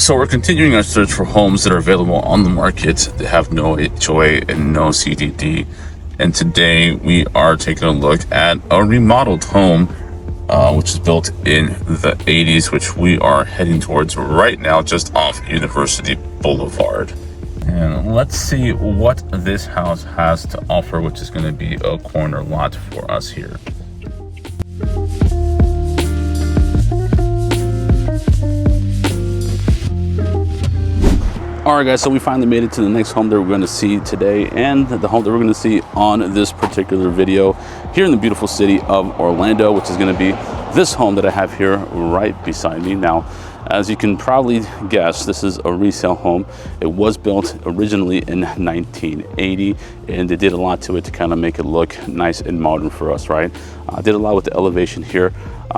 So we're continuing our search for homes that are available on the market that have no HOA and no CDD. And today we are taking a look at a remodeled home, which is built in the 80s, which we are heading towards right now, just off University Boulevard. And let's see what this house has to offer, which is going to be a corner lot for us here. All right, guys, so we finally made it to the next home that we're going to see today, and the home that we're going to see on this particular video here in the beautiful city of Orlando, which is going to be this home that I have here right beside me. Now, as you can probably guess, this is a resale home. It was built originally in 1980, and they did a lot to it to kind of make it look nice and modern for us, right? Did a lot with the elevation here,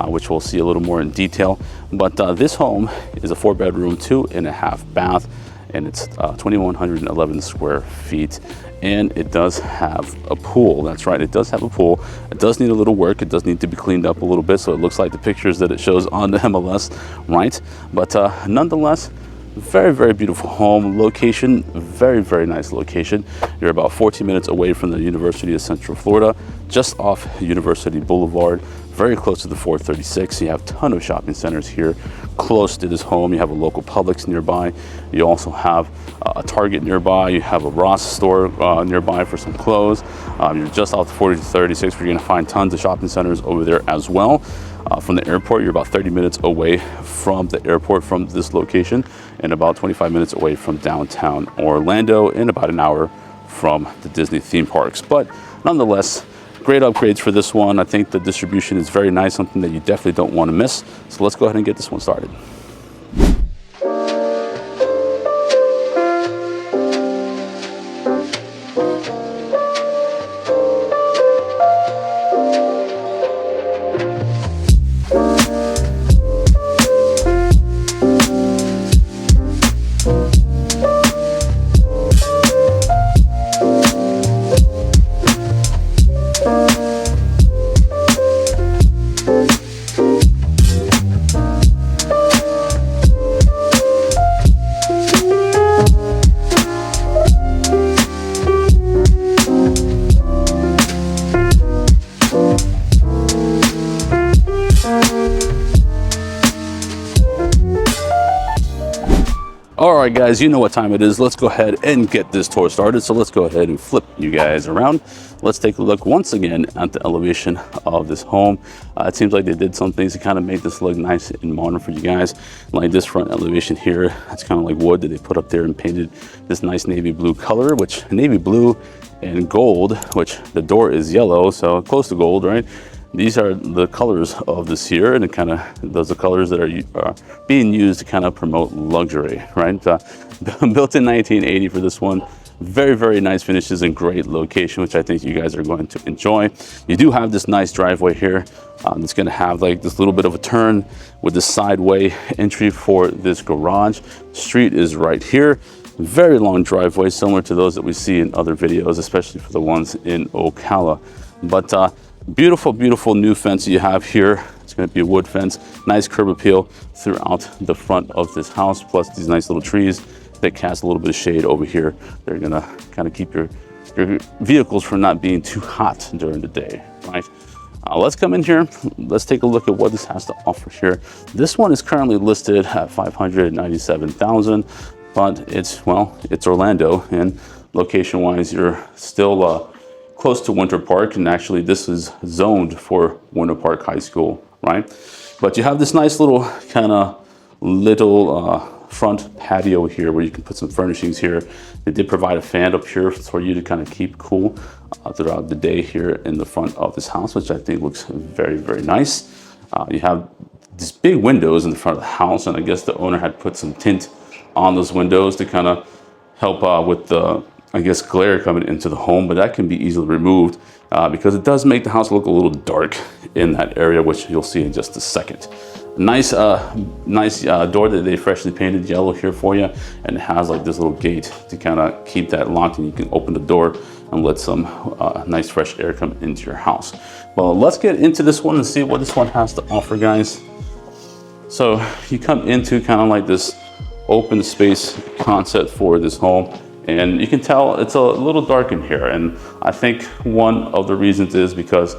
which we'll see a little more in detail. But this home is a 4-bedroom, 2.5 bath. And it's 2,111 square feet, and it does have a pool. That's right, it does have a pool. It does need a little work. It does need to be cleaned up a little bit, so it looks like the pictures that it shows on the MLS, right? But nonetheless, very, very beautiful home. Location, very, very nice location. You're about 14 minutes away from the University of Central Florida, just off University Boulevard, very close to the 436. You have a ton of shopping centers here close to this home. You have a local Publix nearby. You also have a Target nearby. You have a Ross store nearby for some clothes. You're just off the 436, where you're gonna find tons of shopping centers over there as well. From the airport, you're about 30 minutes away from the airport from this location, and about 25 minutes away from downtown Orlando, and about an hour from the Disney theme parks. But nonetheless, great upgrades for this one. I think the distribution is very nice, something that you definitely don't want to miss. So let's go ahead and get this one started. All right, guys, you know what time it is. Let's go ahead and get this tour started. So let's go ahead and flip you guys around. Let's take a look once again at the elevation of this home. It seems like they did some things to kind of make this look nice and modern for you guys. Like this front elevation here, it's kind of like wood that they put up there and painted this nice navy blue color, which navy blue and gold, which the door is yellow, so close to gold, right? These are the colors of this here, and it kind of, those are colors that are being used to kind of promote luxury, right? Built in 1980 for this one. Very, very nice finishes and great location, which I think you guys are going to enjoy. You do have this nice driveway here. It's going to have like this little bit of a turn with the sideway entry for this garage. Street is right here. Very long driveway, similar to those that we see in other videos, especially for the ones in Ocala. But beautiful, beautiful new fence you have here. It's going to be a wood fence. Nice curb appeal throughout the front of this house, plus these nice little trees that cast a little bit of shade over here. They're going to kind of keep your vehicles from not being too hot during the day, right? Let's come in here. Let's take a look at what this has to offer here. This one is currently listed at $597,000, but it's Orlando, and location-wise, you're still close to Winter Park, and actually this is zoned for Winter Park High School, right? But you have this nice little kind of little front patio here where you can put some furnishings here. They did provide a fan up here for you to kind of keep cool throughout the day here in the front of this house, which I think looks very, very nice. You have these big windows in the front of the house, and I guess the owner had put some tint on those windows to kind of help with the, I guess, glare coming into the home, but that can be easily removed because it does make the house look a little dark in that area, which you'll see in just a second. Nice door that they freshly painted yellow here for you, and it has like this little gate to kind of keep that locked, and you can open the door and let some nice fresh air come into your house. Well, let's get into this one and see what this one has to offer, guys. So you come into kind of like this open space concept for this home. And you can tell it's a little dark in here. And I think one of the reasons is because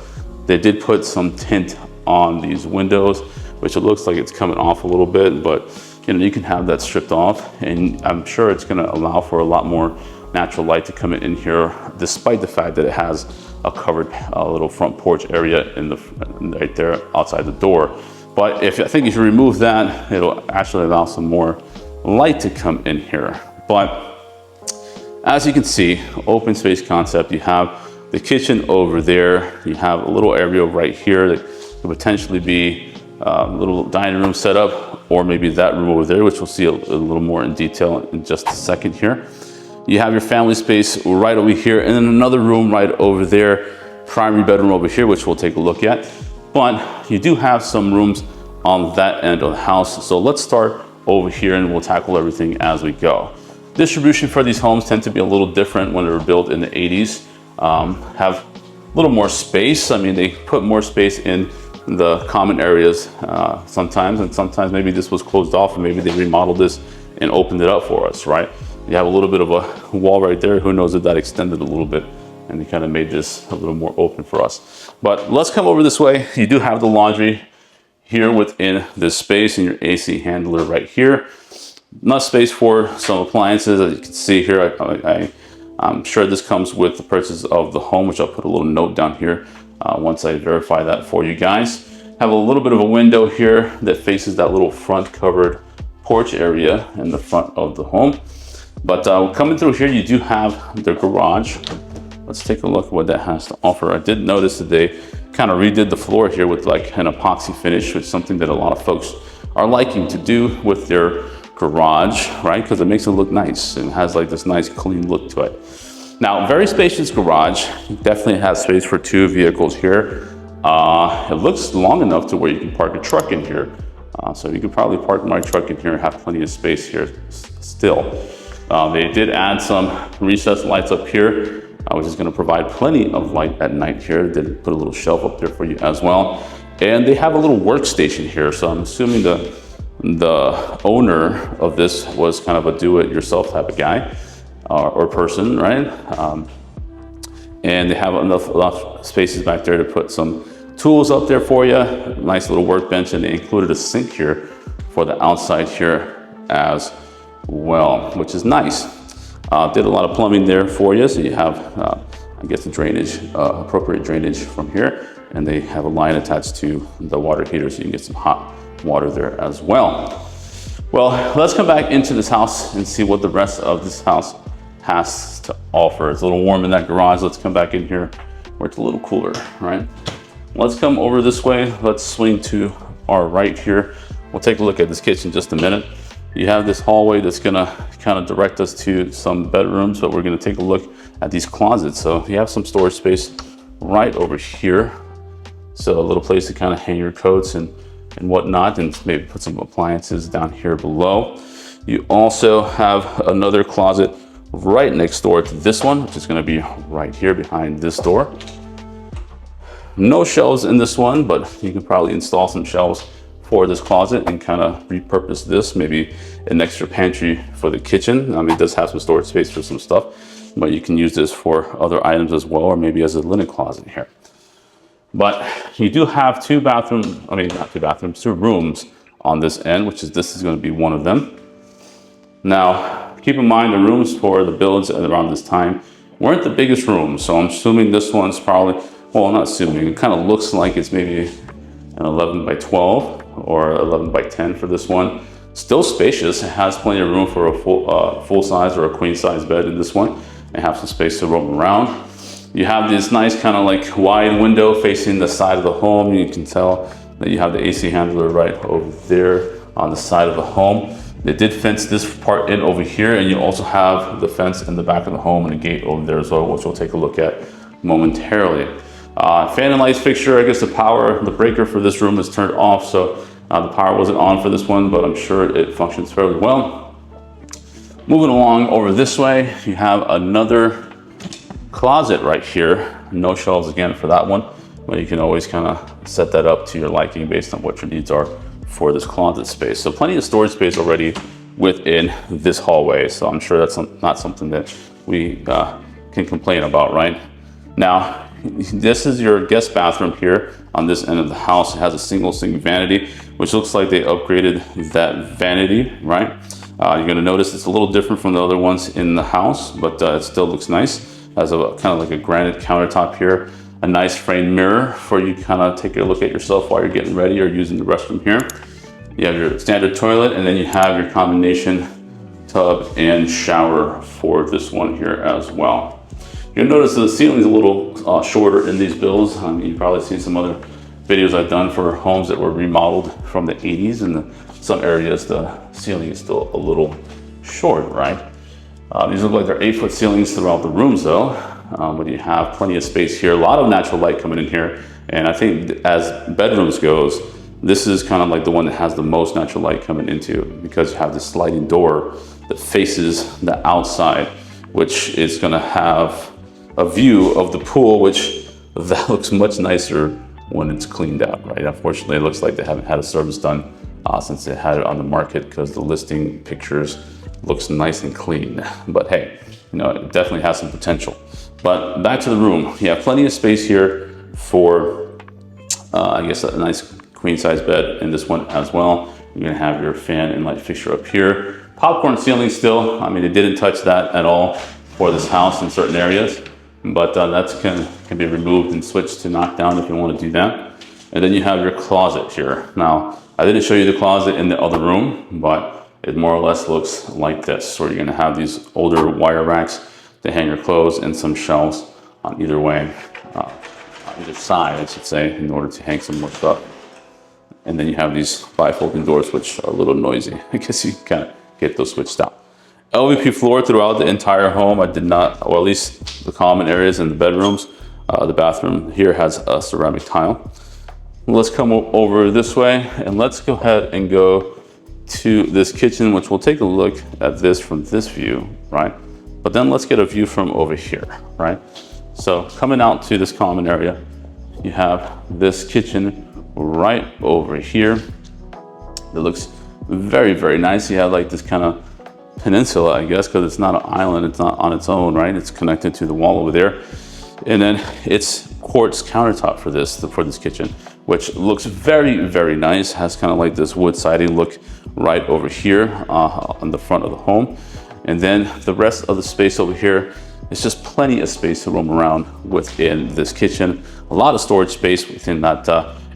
they did put some tint on these windows, which it looks like it's coming off a little bit, but you can have that stripped off, and I'm sure it's gonna allow for a lot more natural light to come in here, despite the fact that it has a covered little front porch area right there outside the door. But I think if you remove that, it'll actually allow some more light to come in here. But as you can see, open space concept, you have the kitchen over there, you have a little area right here that could potentially be a little dining room setup, or maybe that room over there, which we'll see a little more in detail in just a second here. You have your family space right over here, and then another room right over there, primary bedroom over here, which we'll take a look at. But you do have some rooms on that end of the house. So let's start over here and we'll tackle everything as we go. Distribution for these homes tend to be a little different when they were built in the 80s. Have a little more space. I mean, they put more space in the common areas sometimes, and sometimes maybe this was closed off and maybe they remodeled this and opened it up for us, right? You have a little bit of a wall right there. Who knows if that extended a little bit and they kind of made this a little more open for us. But let's come over this way. You do have the laundry here within this space and your AC handler right here. Enough space for some appliances. As you can see here, I'm sure this comes with the purchase of the home, which I'll put a little note down here once I verify that for you guys. Have a little bit of a window here that faces that little front covered porch area in the front of the home. But coming through here, you do have the garage. Let's take a look at what that has to offer. I did notice that they kind of redid the floor here with like an epoxy finish, which is something that a lot of folks are liking to do with their garage, right? Because it makes it look nice and has like this nice clean look to it. Now, very spacious garage. Definitely has space for 2 vehicles here. It looks long enough to where you can park a truck in here. So you could probably park my truck in here and have plenty of space here still. They did add some recessed lights up here, which is going to provide plenty of light at night here. They did put a little shelf up there for you as well. And they have a little workstation here. So I'm assuming the owner of this was kind of a do-it-yourself type of guy or person, right? And they have enough spaces back there to put some tools up there for you. Nice little workbench, and they included a sink here for the outside here as well, which is nice. Did a lot of plumbing there for you, so you have, I guess, the drainage, appropriate drainage from here, and they have a line attached to the water heater, so you can get some hot water there as well. Well, let's come back into this house and see what the rest of this house has to offer. It's a little warm in that garage. Let's come back in here where it's a little cooler, right? Let's come over this way. Let's swing to our right here. We'll take a look at this kitchen in just a minute. You have this hallway that's gonna kind of direct us to some bedrooms, but we're gonna take a look at these closets. So you have some storage space right over here. So a little place to kind of hang your coats and whatnot, and maybe put some appliances down here below. You also have another closet right next door to this one, which is gonna be right here behind this door. No shelves in this one, but you can probably install some shelves for this closet and kind of repurpose this, maybe an extra pantry for the kitchen. I mean, it does have some storage space for some stuff, but you can use this for other items as well, or maybe as a linen closet here. But you do have 2 bathrooms, I mean, not 2 bathrooms, 2 rooms on this end, which is, this is gonna be one of them. Now, keep in mind the rooms for the builds around this time weren't the biggest rooms. So I'm assuming this one's probably, well, not assuming, it kind of looks like it's maybe an 11 by 12 or 11 by 10 for this one. Still spacious. It has plenty of room for a full size or a queen size bed in this one, and have some space to roam around. You have this nice kind of like wide window facing the side of the home. You can tell that you have the AC handler right over there on the side of the home. They did fence this part in over here, and you also have the fence in the back of the home and a gate over there as well, which we'll take a look at momentarily. Fan and lights fixture, I guess the breaker for this room is turned off, so the power wasn't on for this one, but I'm sure it functions fairly well. Moving along over this way, you have another closet right here. No shelves again for that one, but you can always kind of set that up to your liking based on what your needs are for this closet space. So plenty of storage space already within this hallway. So I'm sure that's not something that we can complain about, right? Now, this is your guest bathroom here on this end of the house. It has a single sink vanity, which looks like they upgraded that vanity, right? You're gonna notice it's a little different from the other ones in the house, but it still looks nice. Has a kind of like a granite countertop here, a nice framed mirror for you to kind of take a look at yourself while you're getting ready or using the restroom here. You have your standard toilet, and then you have your combination tub and shower for this one here as well. You'll notice the ceiling's a little shorter in these builds. You've probably seen some other videos I've done for homes that were remodeled from the 80s. In some areas, the ceiling is still a little short, right? These look like they're 8-foot ceilings throughout the rooms though, but you have plenty of space here. A lot of natural light coming in here. And I think as bedrooms goes, this is kind of like the one that has the most natural light coming into, because you have this sliding door that faces the outside, which is gonna have a view of the pool, which that looks much nicer when it's cleaned out, right? Unfortunately, it looks like they haven't had a service done since they had it on the market, because the listing pictures looks nice and clean. But hey, you know, it definitely has some potential. But back to the room. You have plenty of space here for, I guess, a nice queen size bed in this one as well. You're gonna have your fan and light fixture up here. Popcorn ceiling still. I mean, they didn't touch that at all for this house in certain areas, but that can be removed and switched to knock down if you want to do that. And then you have your closet here. Now, I didn't show you the closet in the other room, but it more or less looks like this, where you're gonna have these older wire racks to hang your clothes and some shelves on either way, on either side, I should say, in order to hang some more stuff. And then you have these bifolding doors, which are a little noisy. I guess you can kind of get those switched out. LVP floor throughout the entire home. I did not, or at least the common areas in the bedrooms. The bathroom here has a ceramic tile. Let's come over this way and let's go ahead and go to this kitchen, which we'll take a look at this from this view, right? But then let's get a view from over here, right? So coming out to this common area, you have this kitchen right over here. It looks very, very nice. You have like this kind of peninsula, I guess, because it's not an island, it's not on its own, right? It's connected to the wall over there. And then it's quartz countertop for this kitchen, which looks very, very nice. Has kind of like this wood siding look right over here on the front of the home. And then the rest of the space over here is just plenty of space to roam around within this kitchen. A lot of storage space within that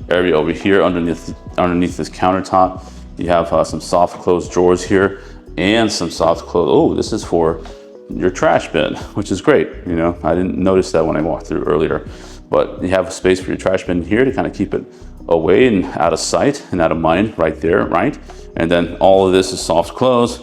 area over here underneath this countertop. You have some soft close drawers here and some soft close. Oh, this is for your trash bin, which is great. You know, I didn't notice that when I walked through earlier, but you have a space for your trash bin here to kind of keep it away and out of sight and out of mind right there, right? And then all of this is soft close.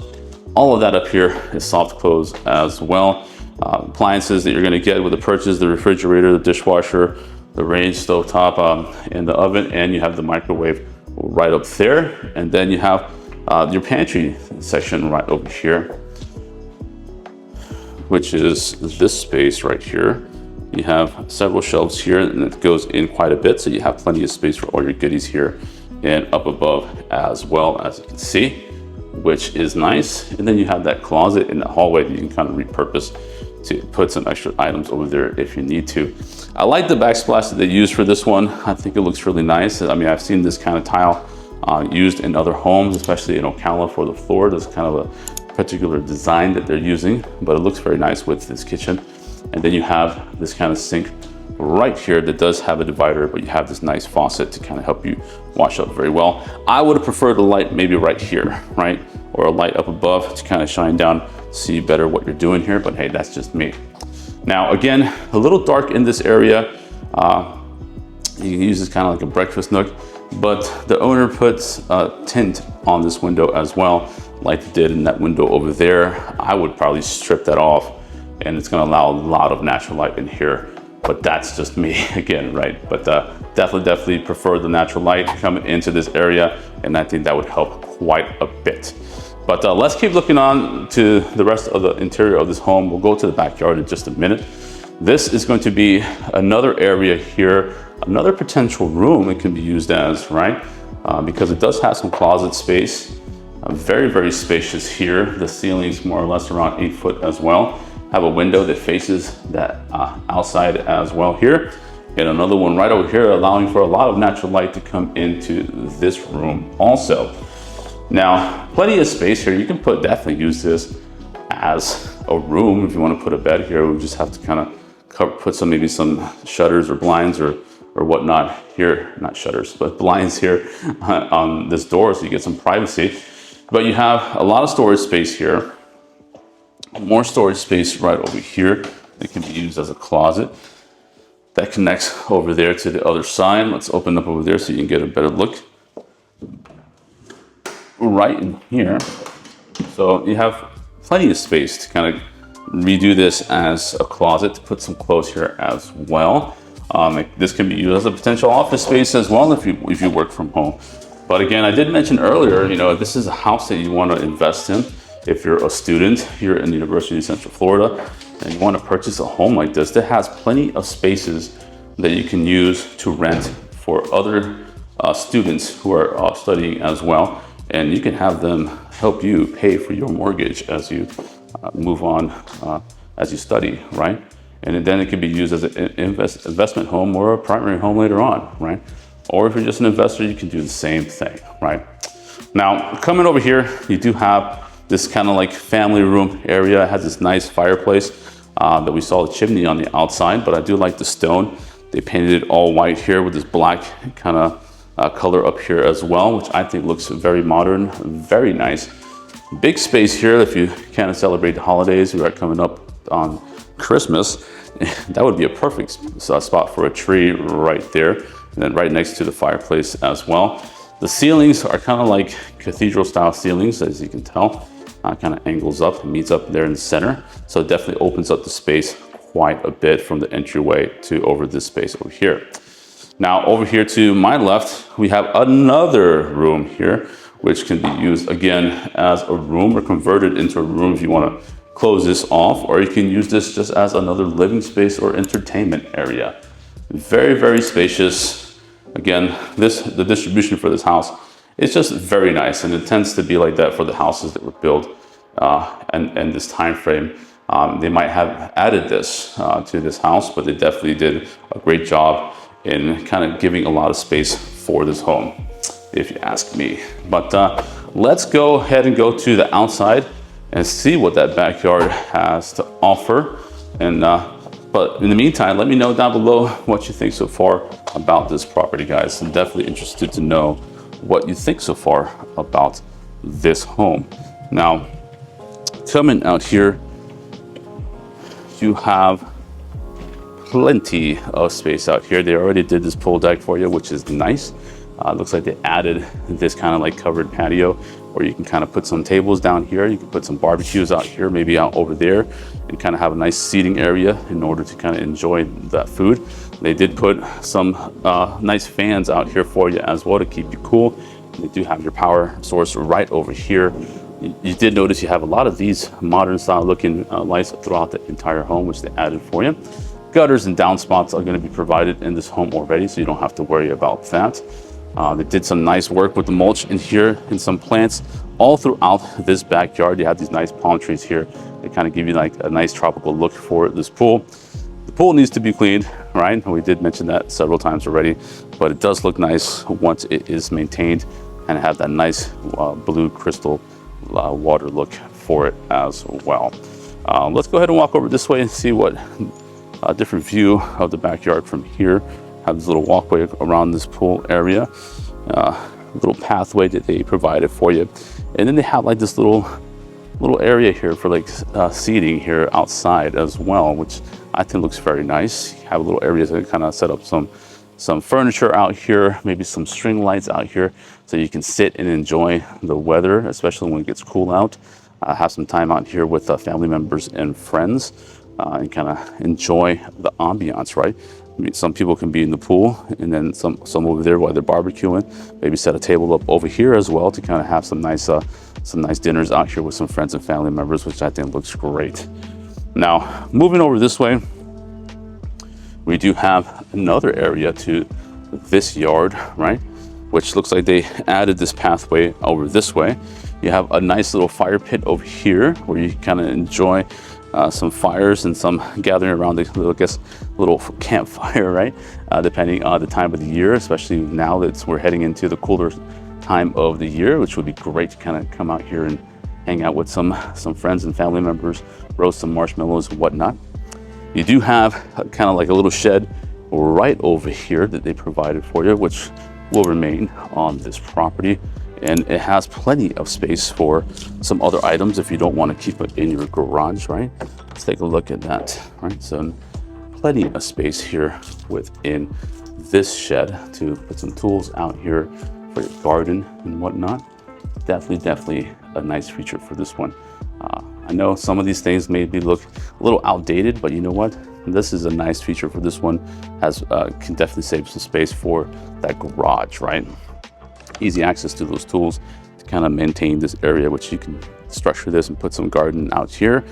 All of that up here is soft close as well. Appliances that you're gonna get with the purchase: the refrigerator, the dishwasher, the range, stovetop, and the oven, and you have the microwave right up there. And then you have your pantry section right over here, which is this space right here. You have several shelves here, and it goes in quite a bit, so you have plenty of space for all your goodies here and up above as well, as you can see, which is nice. And then you have that closet in the hallway that you can kind of repurpose to put some extra items over there if you need to. I like the backsplash that they used for this one. I think it looks really nice. I mean, I've seen this kind of tile used in other homes, especially in Ocala for the floor. There's kind of a particular design that they're using, but it looks very nice with this kitchen. And then you have this kind of sink right here that does have a divider, but you have this nice faucet to kind of help you wash up very well. I would have preferred a light maybe right here, right? Or a light up above to kind of shine down, see better what you're doing here, but hey, that's just me. Now, again, a little dark in this area. You can use this kind of like a breakfast nook, but the owner puts a tint on this window as well, like they did in that window over there. I would probably strip that off, and it's gonna allow a lot of natural light in here, but that's just me again, right? But definitely prefer the natural light coming into this area, and I think that would help quite a bit. But let's keep looking on to the rest of the interior of this home. We'll go to the backyard in just a minute. This is going to be another area here, another potential room it can be used as, right? Because it does have some closet space. Very, very spacious here. The ceiling's more or less around 8 foot as well. Have a window that faces that outside as well here. And another one right over here, allowing for a lot of natural light to come into this room also. Now, plenty of space here. You can definitely use this as a room. If you want to put a bed here, we just have to kind of put maybe some shutters or blinds or whatnot here, not shutters, but blinds here on this door so you get some privacy. But you have a lot of storage space here. More storage space right over here that can be used as a closet. That connects over there to the other side. Let's open up over there so you can get a better look. Right in here. So you have plenty of space to kind of redo this as a closet, to put some clothes here as well. This can be used as a potential office space as well if you work from home. But again, I did mention earlier, this is a house that you want to invest in. If you're a student here in the University of Central Florida and you want to purchase a home like this, that has plenty of spaces that you can use to rent for other students who are studying as well. And you can have them help you pay for your mortgage as you move on, as you study, right? And then it can be used as an investment home or a primary home later on, right? Or if you're just an investor, you can do the same thing, right? Now, coming over here, you do have this kind of like family room area. It has this nice fireplace that we saw the chimney on the outside, but I do like the stone. They painted it all white here with this black kind of color up here as well, which I think looks very modern, very nice. Big space here if you kind of celebrate the holidays. We are coming up on Christmas. That would be a perfect spot for a tree right there. And then right next to the fireplace as well. The ceilings are kind of like cathedral style ceilings, as you can tell. Kind of angles up and meets up there in the center. So it definitely opens up the space quite a bit from the entryway to over this space over here. Now over here to my left, we have another room here, which can be used again as a room or converted into a room if you want to close this off, or you can use this just as another living space or entertainment area. Very, very spacious. Again, the distribution for this house is just very nice, and it tends to be like that for the houses that were built and this time frame. They might have added this to this house, but they definitely did a great job in kind of giving a lot of space for this home, if you ask me. But let's go ahead and go to the outside and see what that backyard has to offer. And but in the meantime, let me know down below what you think so far about this property, guys. I'm definitely interested to know what you think so far about this home. Now, coming out here, you have plenty of space out here. They already did this pool deck for you, which is nice. Looks like they added this kind of like covered patio where you can kind of put some tables down here. You can put some barbecues out here, maybe out over there, and kind of have a nice seating area in order to kind of enjoy that food. They did put some nice fans out here for you as well to keep you cool. They do have your power source right over here. You did notice you have a lot of these modern style looking lights throughout the entire home, which they added for you. Gutters and downspouts are going to be provided in this home already, so you don't have to worry about that. They did some nice work with the mulch in here and some plants all throughout this backyard. You have these nice palm trees here. They kind of give you like a nice tropical look for this pool. The pool needs to be cleaned, right? We did mention that several times already, but it does look nice once it is maintained and have that nice blue crystal water look for it as well. Let's go ahead and walk over this way and see what a different view of the backyard from here. Have this little walkway around this pool area, little pathway that they provided for you, and then they have like this little area here for like seating here outside as well, which I think looks very nice. You have a little area to kind of set up some furniture out here, maybe some string lights out here, so you can sit and enjoy the weather, especially when it gets cool out. Have some time out here with family members and friends, and kind of enjoy the ambiance, right? I mean, some people can be in the pool, and then some over there while they're barbecuing. Maybe set a table up over here as well to kind of have some nice dinners out here with some friends and family members, which I think looks great. Now, moving over this way, we do have another area to this yard, right? which looks like they added this pathway over this way. You have a nice little fire pit over here where you kind of enjoy some fires and some gathering around the little, I guess, little campfire, right? Depending on the time of the year, especially now that we're heading into the cooler time of the year, which would be great to kind of come out here and hang out with some friends and family members, roast some marshmallows and whatnot. You do have kind of like a little shed right over here that they provided for you, which will remain on this property. And it has plenty of space for some other items if you don't want to keep it in your garage, right? Let's take a look at that, right? So plenty of space here within this shed to put some tools out here for your garden and whatnot. Definitely a nice feature for this one. I know some of these things maybe look a little outdated, but you know what? This is a nice feature for this one. Can definitely save some space for that garage, right? Easy access to those tools to kind of maintain this area, which you can structure this and put some garden out here,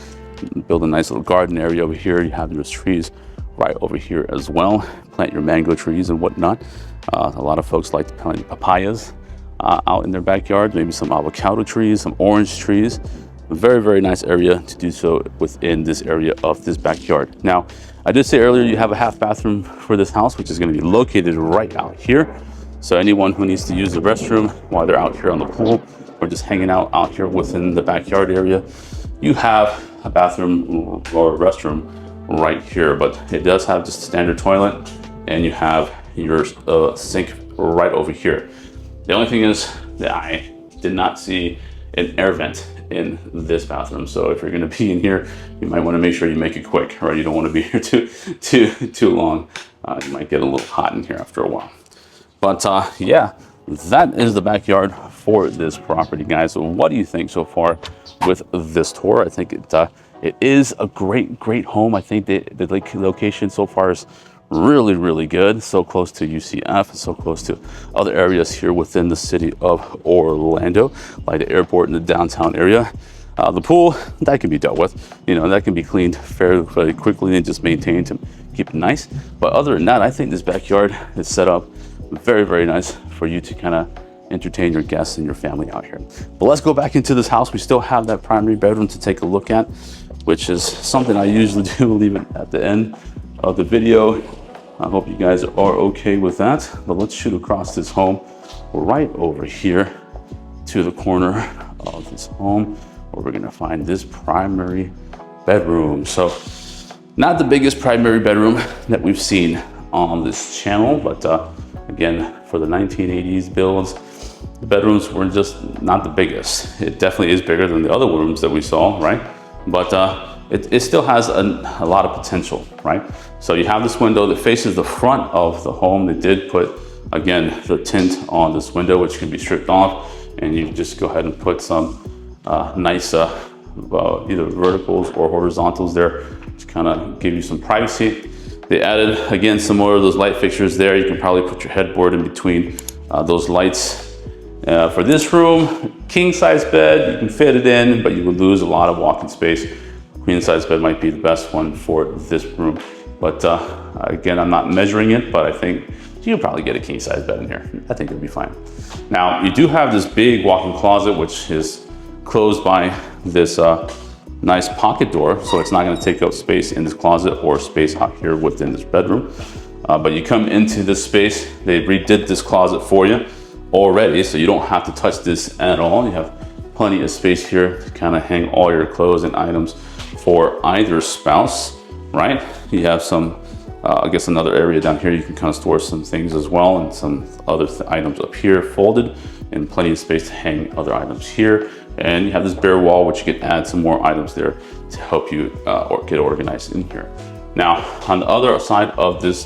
build a nice little garden area over here. You have those trees right over here as well. Plant your mango trees and whatnot. A lot of folks like to plant papayas out in their backyard, maybe some avocado trees, some orange trees. A very nice area to do so within this area of this backyard. Now, I did say earlier you have a half bathroom for this house, which is going to be located right out here. So anyone who needs to use the restroom while they're out here on the pool or just hanging out here within the backyard area, you have a bathroom or a restroom right here. But it does have just a standard toilet, and you have your sink right over here. The only thing is that I did not see an air vent in this bathroom. So if you're going to be in here, you might want to make sure you make it quick, right? You don't want to be here too long. You might get a little hot in here after a while. But yeah, that is the backyard for this property, guys. So what do you think so far with this tour? I think it is a great home. I think the location so far is really good. So close to UCF, so close to other areas here within the city of Orlando, like the airport and the downtown area. The pool, that can be dealt with. You know, that can be cleaned fairly quickly and just maintained to keep it nice. But other than that, I think this backyard is set up very nice for you to kind of entertain your guests and your family out here. But let's go back into this house. We still have that primary bedroom to take a look at, which is something I usually do leave it at the end of the video. I hope you guys are okay with that. But let's shoot across this home right over here to the corner of this home where we're gonna find this primary bedroom. So not the biggest primary bedroom that we've seen on this channel, but again, for the 1980s builds, the bedrooms were just not the biggest. It definitely is bigger than the other rooms that we saw, right? But it still has a lot of potential, right? So you have this window that faces the front of the home. They did put, again, the tint on this window, which can be stripped off, and you just go ahead and put some nice either verticals or horizontals there to kind of give you some privacy. They added, again, some more of those light fixtures there. You can probably put your headboard in between those lights. For this room, king size bed, you can fit it in, but you would lose a lot of walking space. Queen size bed might be the best one for this room. But again, I'm not measuring it, but I think you could probably get a king size bed in here. I think it'd be fine. Now, you do have this big walk-in closet, which is closed by this nice pocket door, so it's not going to take up space in this closet or space out here within this bedroom. But you come into this space, they redid this closet for you already, so you don't have to touch this at all. You have plenty of space here to kind of hang all your clothes and items for either spouse, right? You have some, I guess another area down here you can kind of store some things as well, and some other items up here folded, and plenty of space to hang other items here. And you have this bare wall, which you can add some more items there to help you or get organized in here. Now, on the other side of this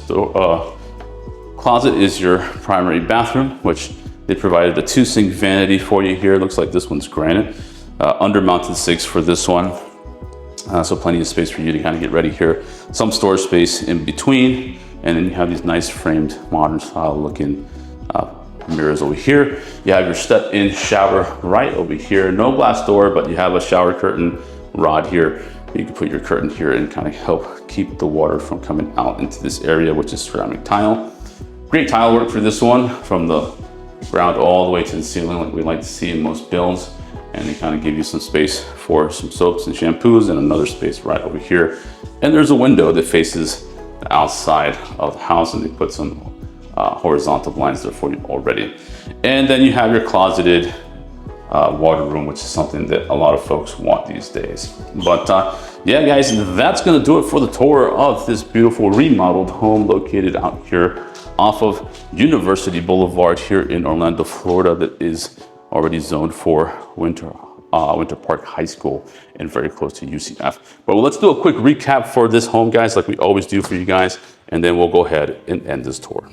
closet is your primary bathroom, which they provided a 2-sink vanity for you here. It looks like this one's granite. Under-mounted sinks for this one. So plenty of space for you to kind of get ready here. Some storage space in between. And then you have these nice framed, modern style looking mirrors over here. You have your step-in shower right over here. No glass door, but you have a shower curtain rod here. You can put your curtain here and kind of help keep the water from coming out into this area, which is ceramic tile. Great tile work for this one, from the ground all the way to the ceiling like we like to see in most builds. And they kind of give you some space for some soaps and shampoos, and another space right over here. And there's a window that faces the outside of the house, and they put some horizontal blinds there for you already. And then you have your closeted water room, which is something that a lot of folks want these days. But yeah, guys, that's gonna do it for the tour of this beautiful remodeled home located out here off of University Boulevard here in Orlando, Florida, that is already zoned for Winter Park High School and very close to UCF. But let's do a quick recap for this home, guys, like we always do for you guys, and then we'll go ahead and end this tour.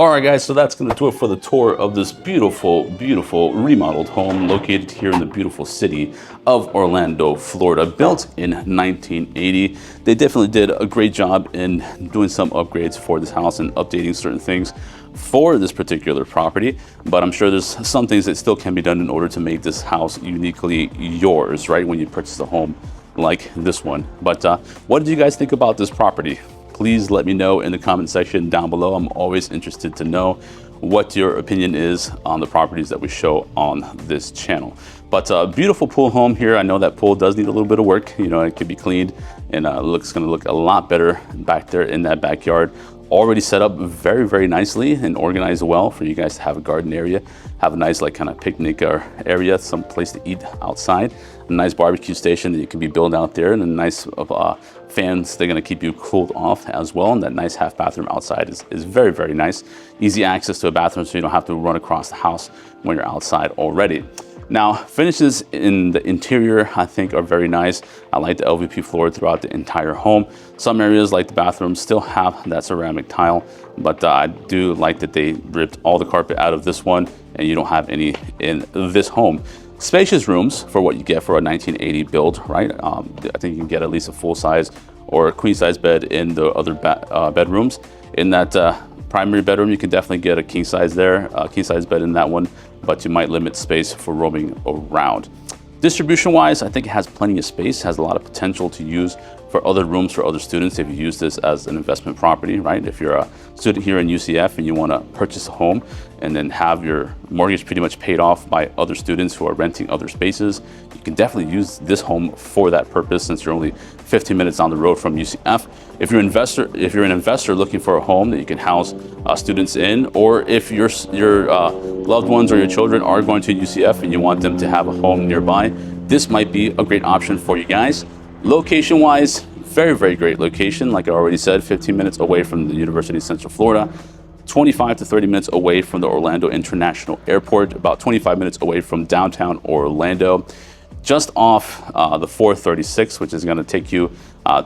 All right, guys, so that's going to do it for the tour of this beautiful, beautiful remodeled home located here in the beautiful city of Orlando, Florida, built in 1980. They definitely did a great job in doing some upgrades for this house and updating certain things for this particular property, but I'm sure there's some things that still can be done in order to make this house uniquely yours, right, when you purchase a home like this one. But what did you guys think about this property? Please let me know in the comment section down below. I'm always interested to know what your opinion is on the properties that we show on this channel. But a beautiful pool home here. I know that pool does need a little bit of work. You know, it could be cleaned, and it's gonna look a lot better back there in that backyard. Already set up very, very nicely and organized well for you guys to have a garden area, have a nice like kind of picnic area, some place to eat outside, a nice barbecue station that you can be built out there, and a nice fans. They're gonna keep you cooled off as well. And that nice half bathroom outside is very, very nice. Easy access to a bathroom, so you don't have to run across the house when you're outside already. Now, finishes in the interior, I think, are very nice. I like the LVP floor throughout the entire home. Some areas, like the bathroom, still have that ceramic tile, but I do like that they ripped all the carpet out of this one, and you don't have any in this home. Spacious rooms for what you get for a 1980 build, right? I think you can get at least a full size or a queen size bed in the other bedrooms. In that primary bedroom, you can definitely get a king size there, a king size bed in that one, but you might limit space for roaming around. Distribution wise, I think it has plenty of space, has a lot of potential to use for other rooms for other students if you use this as an investment property, right? If you're a student here in UCF and you want to purchase a home and then have your mortgage pretty much paid off by other students who are renting other spaces, you can definitely use this home for that purpose since you're only 15 minutes down the road from UCF. If you're an investor looking for a home that you can house students in, or if your loved ones or your children are going to UCF and you want them to have a home nearby, this might be a great option for you guys. Location wise, very, very great location. Like I already said, 15 minutes away from the University of Central Florida, 25 to 30 minutes away from the Orlando International Airport, about 25 minutes away from downtown Orlando, just off the 436, which is going to take you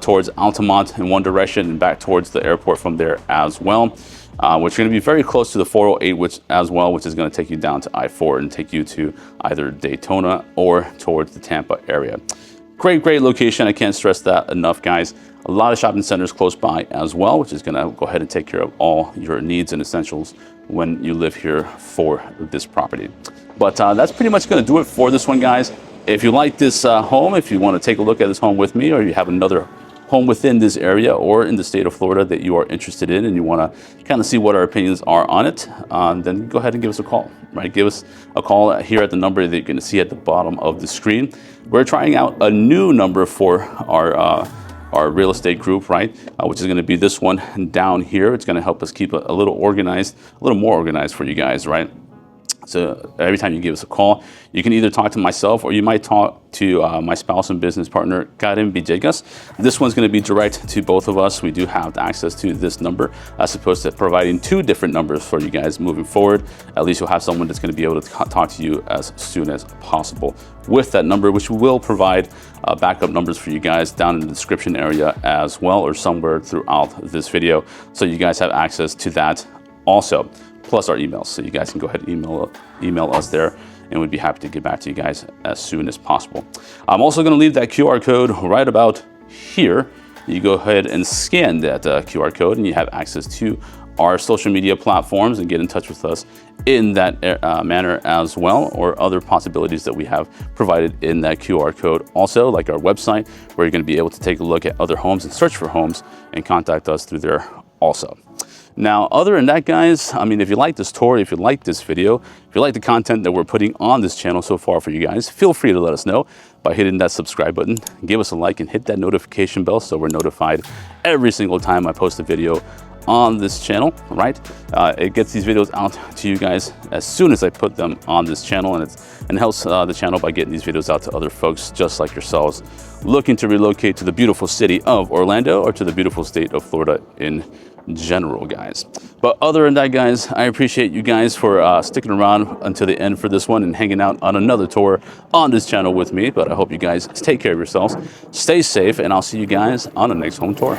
towards Altamont in one direction and back towards the airport from there as well, which are going to be very close to the 408 which is going to take you down to I-4 and take you to either Daytona or towards the Tampa area. Great location. I can't stress that enough, guys. A lot of shopping centers close by as well, which is going to go ahead and take care of all your needs and essentials when you live here for this property. But that's pretty much going to do it for this one, guys. If you like this home, if you want to take a look at this home with me, or you have another home within this area or in the state of Florida that you are interested in and you want to kind of see what our opinions are on it, then go ahead and give us a call, right? Give us a call here at the number that you're going to see at the bottom of the screen. We're trying out a new number for our real estate group, right? Which is going to be this one down here. It's going to help us keep a little organized, a little more organized for you guys, right? So every time you give us a call, you can either talk to myself or you might talk to my spouse and business partner, Karen Villegas. This one's going to be direct to both of us. We do have access to this number as opposed to providing two different numbers for you guys moving forward. At least you'll have someone that's going to be able to talk to you as soon as possible with that number, which we will provide backup numbers for you guys down in the description area as well, or somewhere throughout this video, so you guys have access to that also, plus our emails, so you guys can go ahead and email us there, and we'd be happy to get back to you guys as soon as possible. I'm also going to leave that QR code right about here. You go ahead and scan that QR code and you have access to our social media platforms and get in touch with us in that manner as well, or other possibilities that we have provided in that QR code also, like our website, where you're going to be able to take a look at other homes and search for homes and contact us through there also. Now, other than that, guys, I mean, if you like this tour, if you like this video, if you like the content that we're putting on this channel so far for you guys, feel free to let us know by hitting that subscribe button, give us a like, and hit that notification bell so we're notified every single time I post a video on this channel, right? It gets these videos out to you guys as soon as I put them on this channel, and helps the channel by getting these videos out to other folks just like yourselves looking to relocate to the beautiful city of Orlando or to the beautiful state of Florida in general, guys. But other than that, guys, I appreciate you guys for sticking around until the end for this one and hanging out on another tour on this channel with me. But I hope you guys take care of yourselves, stay safe, and I'll see you guys on the next home tour.